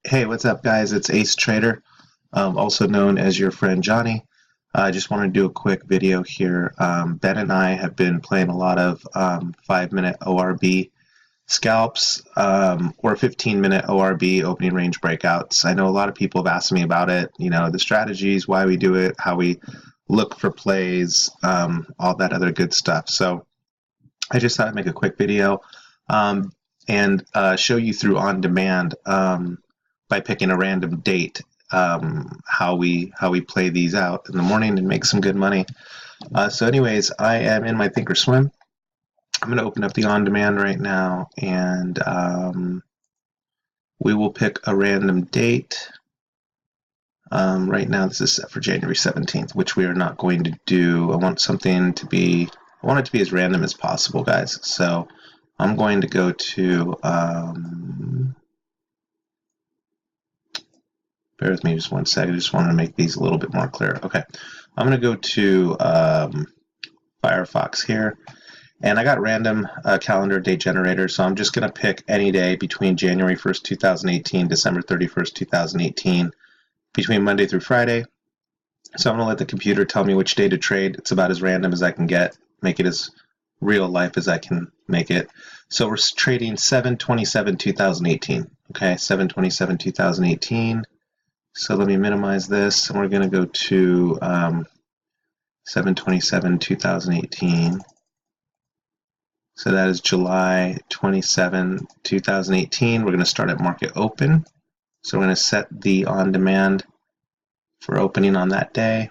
Hey, what's up, guys? It's Ace Trader, also known as your friend Johnny. I just want to do a quick video here. Ben and I have been playing a lot of 5-minute ORB scalps or 15-minute ORB opening range breakouts. I know a lot of people have asked me about it, the strategies, why we do it, how we look for plays, all that other good stuff. So I just thought I'd make a quick video and show you through on demand by picking a random date how we play these out in the morning and make some good money. So anyways, I am in my Thinkorswim. I'm going to open up the on demand right now, and we will pick a random date. Right now this is set for January 17th, which we are not going to do. I want it to be as random as possible, guys. So I'm going to go to bear with me just one second. I just want to make these a little bit more clear. Okay, I'm going to go to Firefox here, and I got random calendar date generator, so I'm just going to pick any day between January 1st, 2018, December 31st, 2018, between Monday through Friday. So I'm going to let the computer tell me which day to trade. It's about as random as I can get, make it as real life as I can make it. So we're trading 7/27/2018. Okay, 7/27/2018. So let me minimize this, and we're going to go to 7/27/2018. So that is July 27, 2018. We're going to start at market open. So we're going to set the on demand for opening on that day.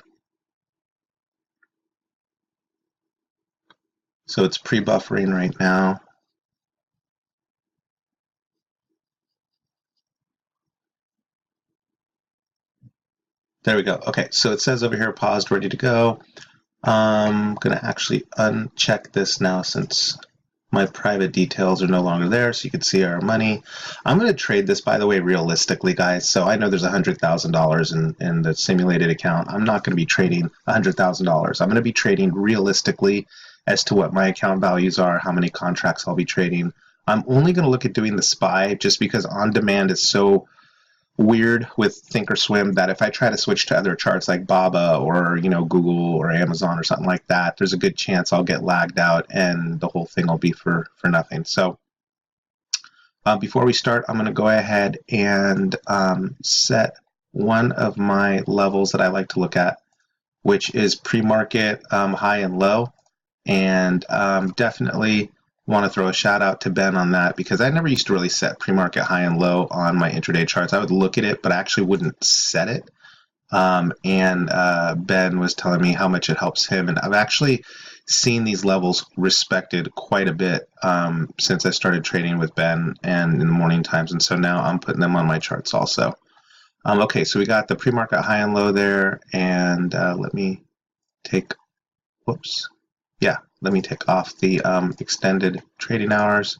So it's pre-buffering right now. There we go. Okay, so it says over here, paused, ready to go. I'm going to actually uncheck this now since my private details are no longer there, so you can see our money. I'm going to trade this, by the way, realistically, guys. So I know there's $100,000 in the simulated account. I'm not going to be trading $100,000. I'm going to be trading realistically as to what my account values are, how many contracts I'll be trading. I'm only going to look at doing the SPY just because on demand is so weird with Thinkorswim that if I try to switch to other charts like BABA or Google or Amazon or something like that, there's a good chance I'll get lagged out and the whole thing will be for nothing. So before we start, I'm going to go ahead and set one of my levels that I like to look at, which is pre-market high and low, and definitely want to throw a shout out to Ben on that, because I never used to really set pre-market high and low on my intraday charts. I would look at it, but I actually wouldn't set it. Ben was telling me how much it helps him, and I've actually seen these levels respected quite a bit since I started trading with Ben and in the morning times, and so now I'm putting them on my charts also. Okay, so we got the pre-market high and low there, and let me take, whoops. Yeah, let me take off the extended trading hours.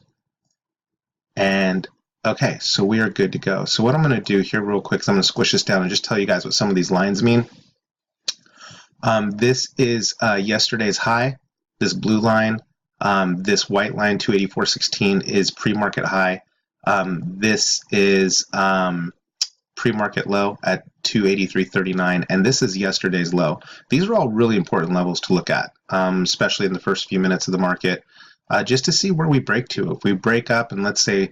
And okay, so we are good to go. So what I'm going to do here real quick is I'm going to squish this down and just tell you guys what some of these lines mean. This is yesterday's high, this blue line. This white line, 284.16, is pre-market high. This is pre-market low at 283.39, and this is yesterday's low. These are all really important levels to look at, especially in the first few minutes of the market, just to see where we break to. If we break up, and let's say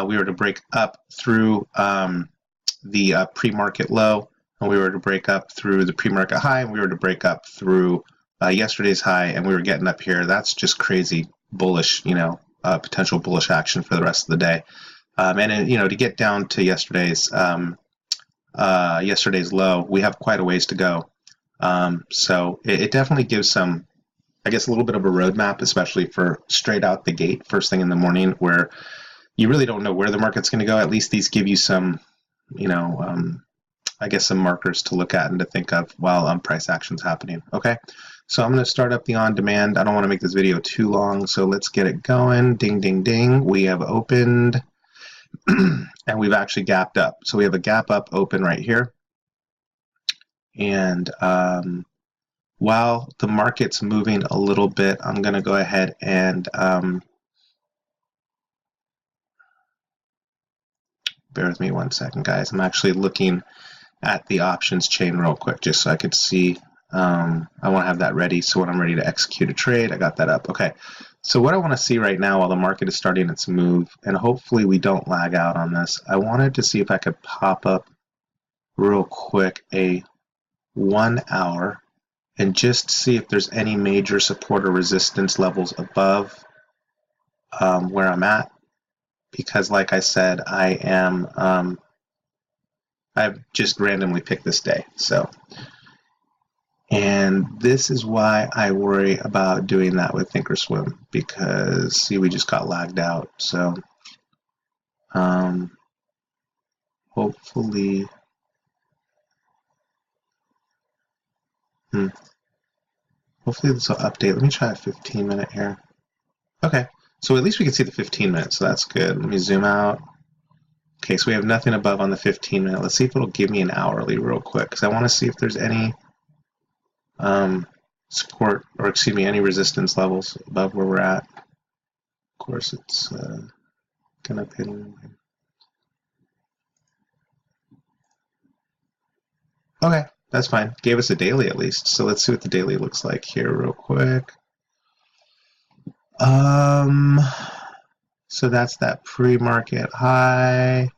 we were to break up through the pre-market low, and we were to break up through the pre-market high, and we were to break up through yesterday's high, and we were getting up here, that's just crazy bullish, potential bullish action for the rest of the day. And to get down to yesterday's low, we have quite a ways to go. So it definitely gives some, I guess, a little bit of a roadmap, especially for straight out the gate, first thing in the morning, where you really don't know where the market's going to go. At least these give you some, I guess, some markers to look at and to think of while price action's happening. Okay, so I'm going to start up the on demand. I don't want to make this video too long, so let's get it going. Ding, ding, ding. We have opened. And we've actually gapped up. So we have a gap up open right here. And while the market's moving a little bit, I'm going to go ahead and Bear with me 1 second, guys. I'm actually looking at the options chain real quick just so I could see. I want to have that ready so when I'm ready to execute a trade, I got that up. Okay, so what I want to see right now while the market is starting its move, and hopefully we don't lag out on this, I wanted to see if I could pop up real quick a 1 hour and just see if there's any major support or resistance levels above where I'm at, because like I said, I've just randomly picked this day. So, and this is why I worry about doing that with Thinkorswim, because see, we just got lagged out. So hopefully hopefully this will update. Let me try a 15-minute here. Okay, so at least we can see the 15 minutes, so that's good. Let me zoom out. Okay, so we have nothing above on the 15-minute. Let's see if it'll give me an hourly real quick, because I want to see if there's any support, or excuse me, any resistance levels above where we're at. Of course, it's gonna pin. Okay, that's fine. Gave us a daily at least. So let's see what the daily looks like here real quick. So that's that pre-market high.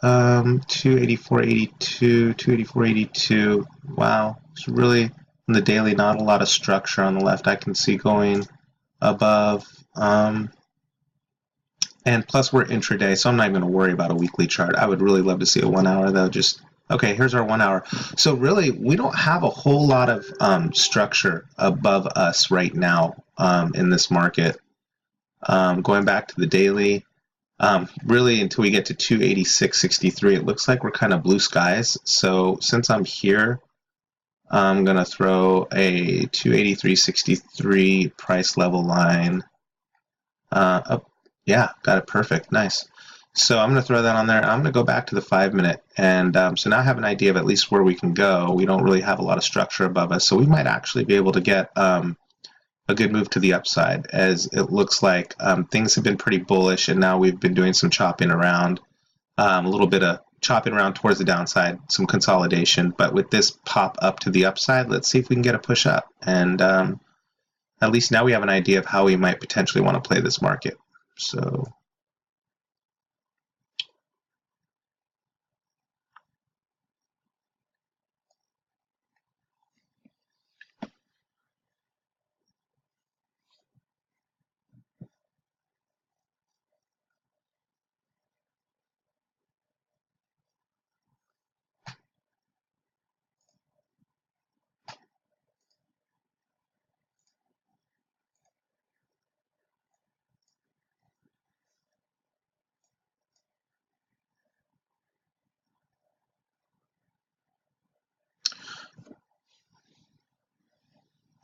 284.82, 284.82. Wow, it's really in the daily not a lot of structure on the left. I can see going above. And plus we're intraday, so I'm not even going to worry about a weekly chart. I would really love to see a 1 hour though. Just okay, here's our 1 hour. So really, we don't have a whole lot of structure above us right now in this market. Going back to the daily, really until we get to 286.63, it looks like we're kind of blue skies. So since I'm here, I'm going to throw a 283.63 price level line up. Yeah, got it perfect. Nice. So I'm going to throw that on there. I'm going to go back to the 5-minute. And so now I have an idea of at least where we can go. We don't really have a lot of structure above us. So we might actually be able to get a good move to the upside, as it looks like things have been pretty bullish. And now we've been doing some chopping around, a little bit of chopping around towards the downside, some consolidation. But with this pop up to the upside, let's see if we can get a push up. And at least now we have an idea of how we might potentially want to play this market.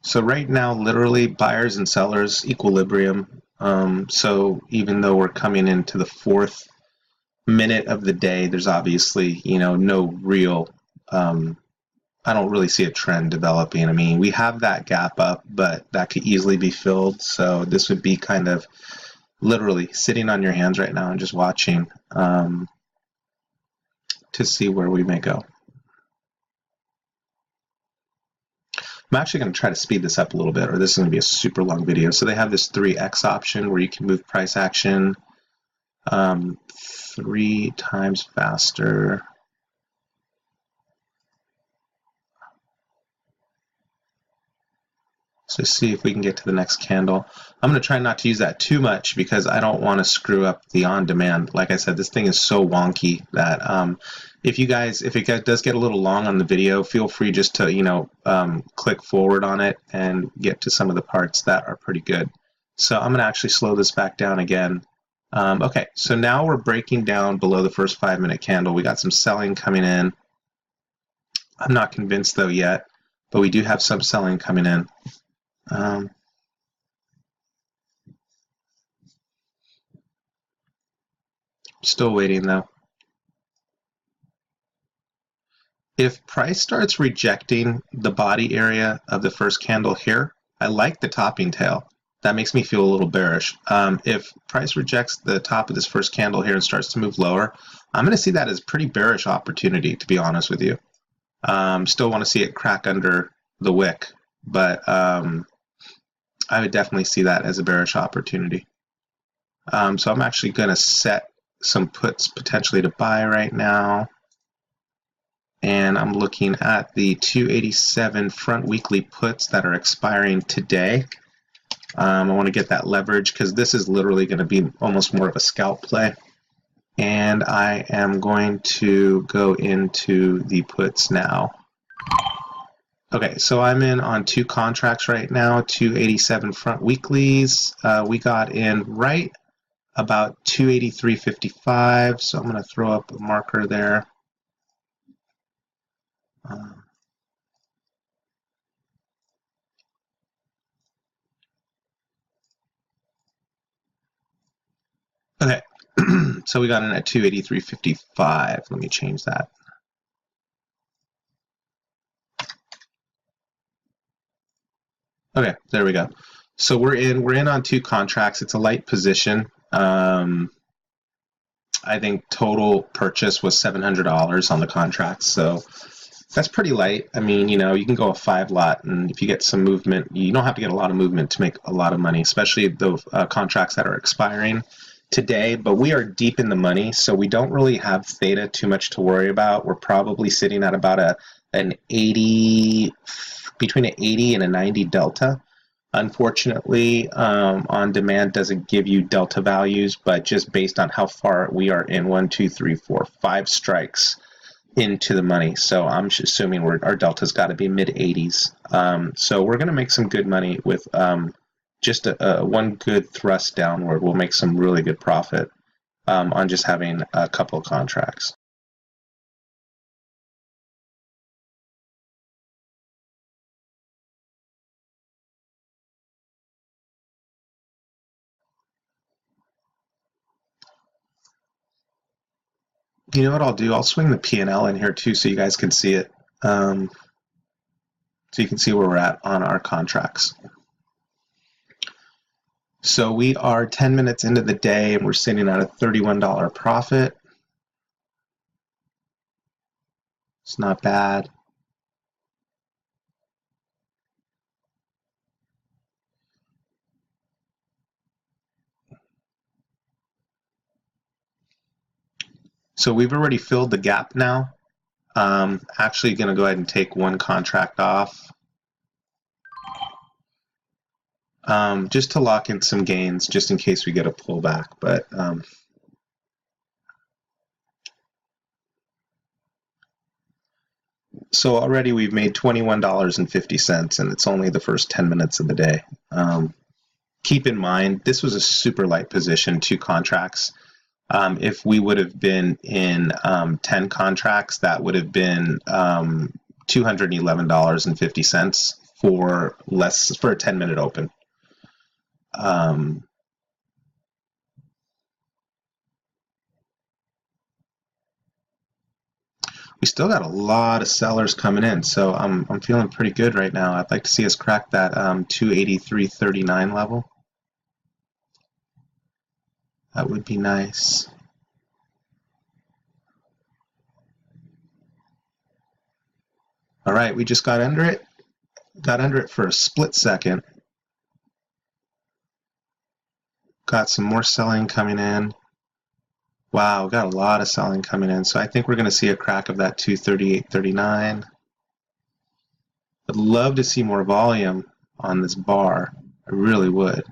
So right now, literally buyers and sellers equilibrium. So even though we're coming into the 4th minute of the day, there's obviously, no real, I don't really see a trend developing. I mean, we have that gap up, but that could easily be filled. So this would be kind of literally sitting on your hands right now and just watching to see where we may go. I'm actually going to try to speed this up a little bit, or this is going to be a super long video. So they have this 3x option where you can move price action 3 times faster. So see if we can get to the next candle. I'm going to try not to use that too much because I don't want to screw up the on-demand. Like I said, this thing is so wonky that if it does get a little long on the video, feel free just to click forward on it and get to some of the parts that are pretty good. So I'm going to actually slow this back down again. Okay, so now we're breaking down below the first 5-minute candle. We got some selling coming in. I'm not convinced though yet, but we do have some selling coming in. Still waiting though. If price starts rejecting the body area of the first candle here, I like the topping tail. That makes me feel a little bearish. If price rejects the top of this first candle here and starts to move lower, I'm going to see that as pretty bearish opportunity, to be honest with you. Still want to see it crack under the wick, but I would definitely see that as a bearish opportunity. So I'm actually going to set some puts potentially to buy right now. And I'm looking at the 287 front weekly puts that are expiring today. I want to get that leverage because this is literally going to be almost more of a scalp play. And I am going to go into the puts now. Okay, so I'm in on 2 contracts right now, 287 front weeklies. We got in right about 283.55, so I'm going to throw up a marker there. Okay, so we got in at 283.55. Let me change that. Okay, there we go. So we're in on 2 contracts. It's a light position. I think total purchase was $700 on the contract, so that's pretty light. I mean, you can go a 5 lot, and if you get some movement, you don't have to get a lot of movement to make a lot of money, especially the contracts that are expiring today. But we are deep in the money, so we don't really have theta too much to worry about. We're probably sitting at about an 80, between an 80 and a 90 delta. Unfortunately, on demand doesn't give you delta values, but just based on how far we are in 1, 2, 3, 4, 5 strikes into the money. So I'm assuming our delta's got to be mid 80s. So we're going to make some good money with just one good thrust downward. We'll make some really good profit on just having a couple of contracts. You know what I'll do? I'll swing the P&L in here too so you guys can see it. So you can see where we're at on our contracts. So we are 10 minutes into the day and we're sitting at a $31 profit. It's not bad. So we've already filled the gap now. Actually going to go ahead and take one contract off. Just to lock in some gains, just in case we get a pullback. But so already we've made $21.50, and it's only the first 10 minutes of the day. Keep in mind, this was a super light position, 2 contracts. If we would have been in 10 contracts, that would have been $211.50 for a 10-minute open. We still got a lot of sellers coming in, so I'm feeling pretty good right now. I'd like to see us crack that 283.39 level. That would be nice. All right, we just got under it. Got under it for a split second. Got some more selling coming in. Wow, got a lot of selling coming in. So I think we're going to see a crack of that 238.39. I'd love to see more volume on this bar. I really would.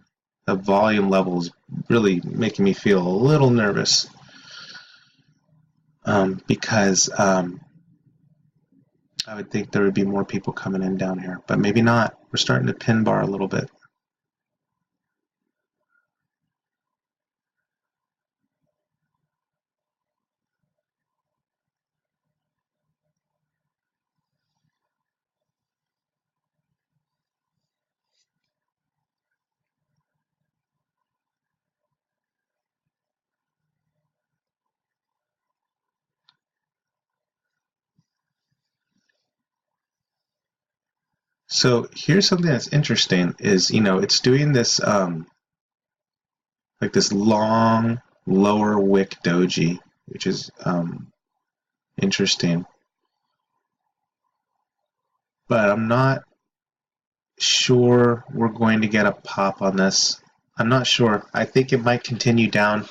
The volume level is really making me feel a little nervous because I would think there would be more people coming in down here, but maybe not. We're starting to pin bar a little bit. So here's something that's interesting is, it's doing this like this long lower wick doji, which is interesting. But I'm not sure we're going to get a pop on this. I'm not sure. I think it might continue down.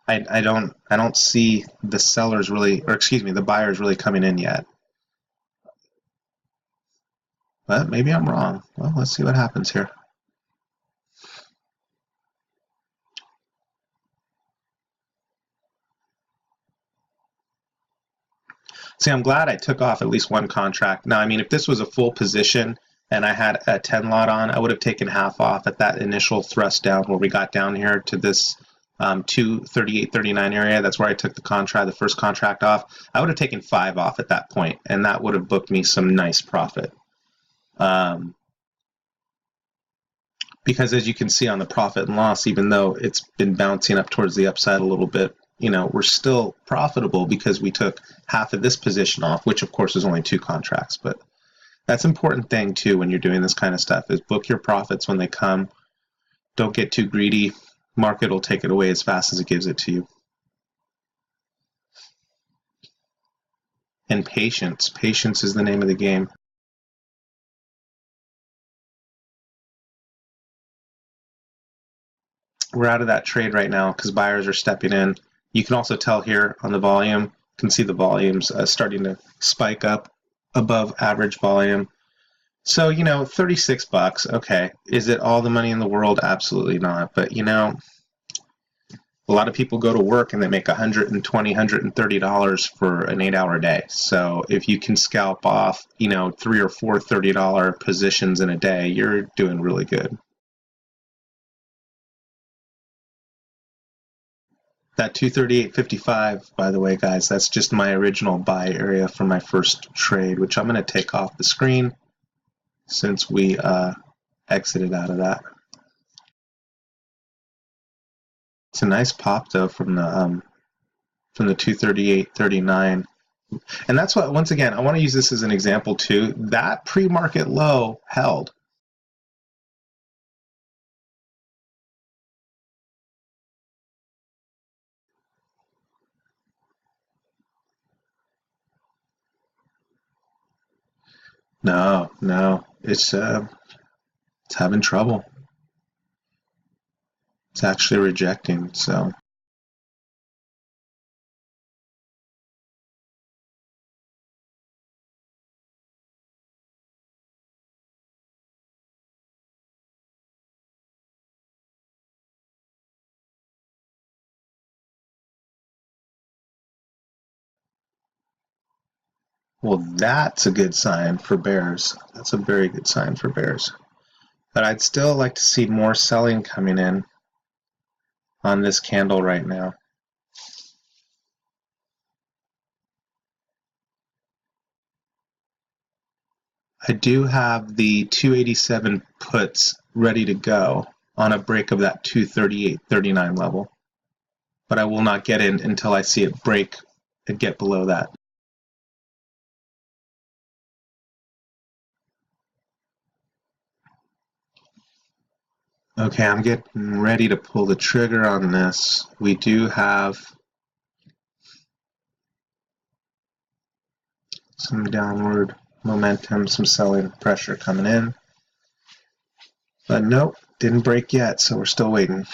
I don't see the sellers really, or excuse me, the buyers really coming in yet. But maybe I'm wrong. Well, let's see what happens here. See, I'm glad I took off at least one contract. Now, I mean, if this was a full position and I had a 10 lot on, I would have taken half off at that initial thrust down where we got down here to this 238.39 area. That's where I took the first contract off. I would have taken 5 off at that point, and that would have booked me some nice profit. Because as you can see on the profit and loss, even though it's been bouncing up towards the upside a little bit, we're still profitable because we took half of this position off, which of course is only 2 contracts. But that's an important thing too when you're doing this kind of stuff, is book your profits when they come. Don't get too greedy. Market will take it away as fast as it gives it to you. And patience. Patience is the name of the game. We're out of that trade right now because buyers are stepping in. You can also tell here on the volume, you can see the volumes starting to spike up above average volume. So, 36 bucks, okay. Is it all the money in the world? Absolutely not. But, a lot of people go to work and they make $120, $130 for an 8-hour day. So if you can scalp off, 3 or 4 $30 positions in a day, you're doing really good. That 238.55, by the way, guys, that's just my original buy area for my first trade, which I'm going to take off the screen since we exited out of that. It's a nice pop though from the 238.39, and that's what, once again, I want to use this as an example too. That pre-market low held. No, it's having trouble. It's actually rejecting. So well, that's a good sign for bears. That's a very good sign for bears. But I'd still like to see more selling coming in on this candle right now. I do have the 287 puts ready to go on a break of that 238.39 level, but I will not get in until I see it break and get below that. Okay, I'm getting ready to pull the trigger on this. We do have some downward momentum, some selling pressure coming in. But nope, didn't break yet, so we're still waiting.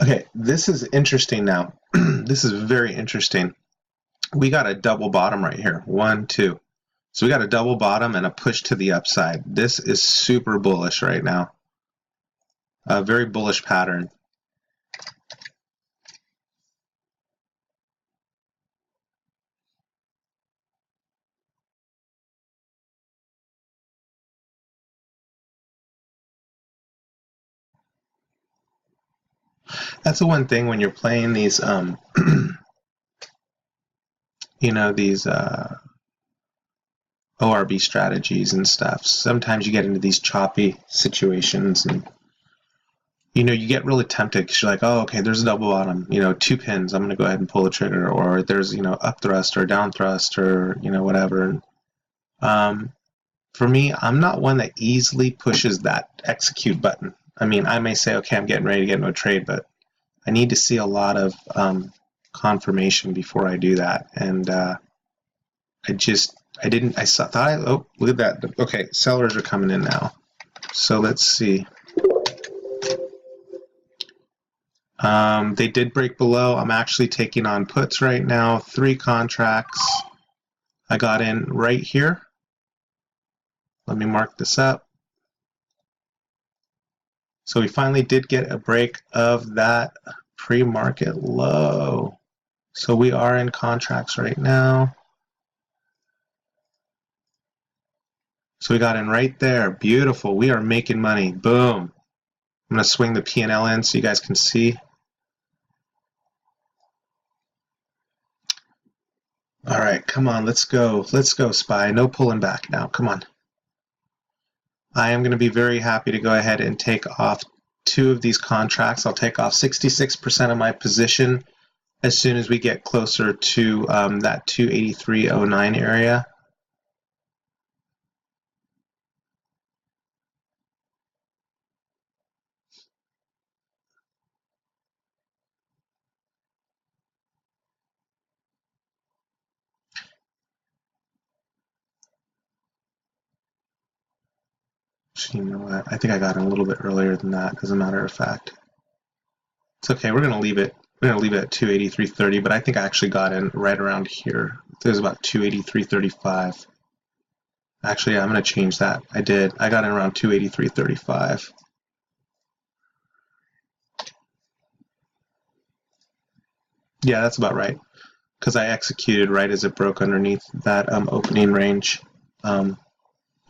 Okay, this is interesting now. This is very interesting. We got a double bottom right here. 1, 2. So we got a double bottom and a push to the upside. This is super bullish right now. A very bullish pattern. That's the one thing when you're playing these, you know, these ORB strategies and stuff. Sometimes you get into these choppy situations, and you know, you get really tempted because you're like, oh, okay, there's a double bottom, you know, 2 pins, I'm going to go ahead and pull the trigger, or there's, you know, up thrust or down thrust or, you know, whatever. For me, I'm not one that easily pushes that execute button. I mean, I may say, okay, I'm getting ready to get into a trade, but I need to see a lot of confirmation before I do that. And oh, look at that. Okay, sellers are coming in now. So let's see. They did break below. I'm actually taking on puts right now, 3 contracts. I got in right here. Let me mark this up. So we finally did get a break of that pre-market low. So we are in contracts right now. So we got in right there. Beautiful. We are making money. Boom. I'm going to swing the P&L in so you guys can see. All right, come on, let's go. Let's go, SPY. No pulling back now. Come on. I am going to be very happy to go ahead and take off 2 of these contracts. I'll take off 66% of my position as soon as we get closer to that 283.09 area. You know what? I think I got in a little bit earlier than that, as a matter of fact. It's okay. We're going to leave it. We're going to leave it at 283.30, but I think I actually got in right around here. It was about 283.35. Actually, yeah, I'm going to change that. I did. I got in around 283.35. Yeah, that's about right, because I executed right as it broke underneath that opening range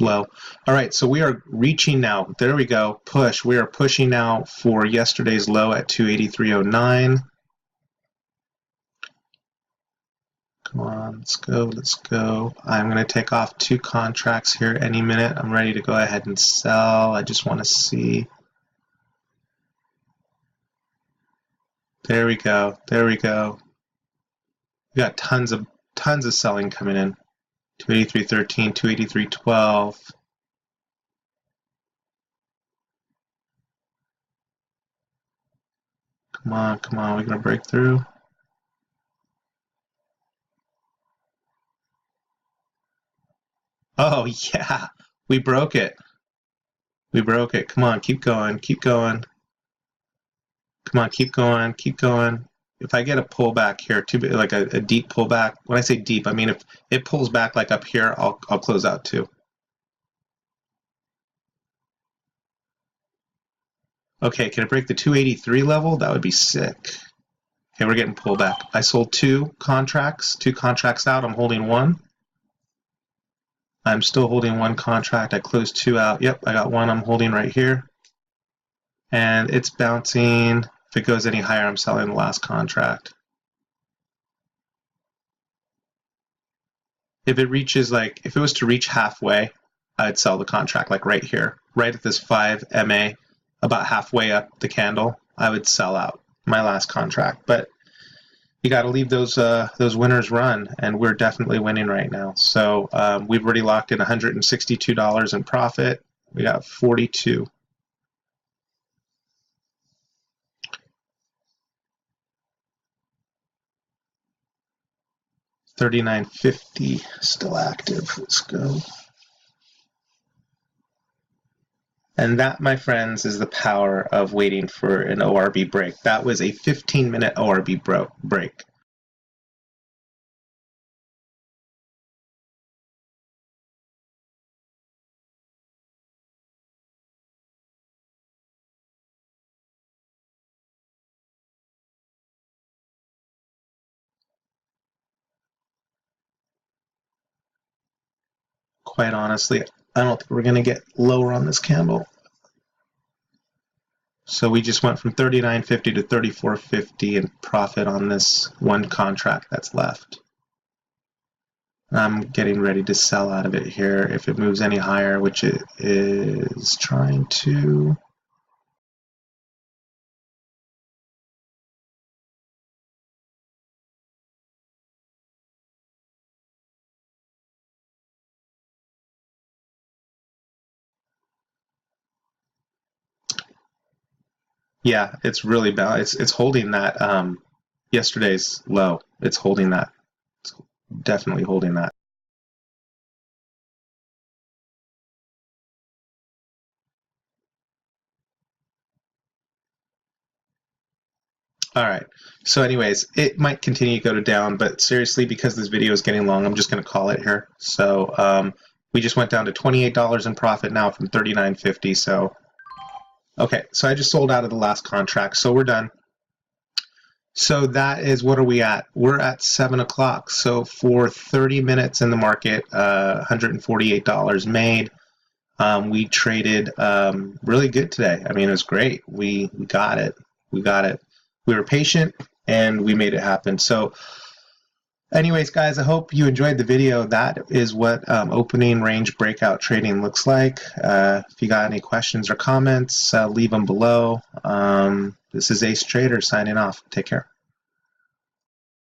low. All right, so we are reaching now. There we go. Push. We are pushing now for yesterday's low at 283.09. Come on, let's go, let's go. I'm going to take off 2 contracts here any minute. I'm ready to go ahead and sell. I just want to see. There we go. There we go. We got tons of selling coming in. 283.13, 283.12. Come on, come on. We're going to break through. Oh, yeah. We broke it. We broke it. Come on, keep going, keep going. Come on, keep going, keep going. If I get a pullback here, like a deep pullback, when I say deep, I mean if it pulls back like up here, I'll close out too. Okay, can it break the 283 level? That would be sick. Okay, we're getting pullback. I sold 2 contracts out. I'm holding 1. I'm still holding 1 contract. I closed 2 out. Yep, I got 1 I'm holding right here. And it's bouncing. If it goes any higher, I'm selling the last contract. If it reaches if it was to reach halfway, I'd sell the contract like right here, right at this 5 MA, about halfway up the candle, I would sell out my last contract. But you got to leave those winners run, and we're definitely winning right now. So we've already locked in $162 in profit. We got 42. $39.50 still active. Let's go. And that, my friends, is the power of waiting for an ORB break. That was a 15-minute ORB break. Quite honestly, I don't think we're going to get lower on this candle. So we just went from $39.50 to $34.50 in profit on this one contract that's left. I'm getting ready to sell out of it here if it moves any higher, which it is trying to. Yeah, it's really bad. It's holding that yesterday's low. It's holding that. It's definitely holding that. All right. So anyways, it might continue to go down, but seriously, because this video is getting long, I'm just going to call it here. So we just went down to $28 in profit now from $39.50. So okay, so I just sold out of the last contract, so we're done. So that is, what are we at? We're at 7 o'clock. So for 30 minutes in the market, $148 made. We traded really good today. I mean, it was great. We got it. We got it. We were patient and we made it happen. So anyways, guys, I hope you enjoyed the video. That is what opening range breakout trading looks like. If you got any questions or comments, leave them below. This is Ace Trader signing off. Take care.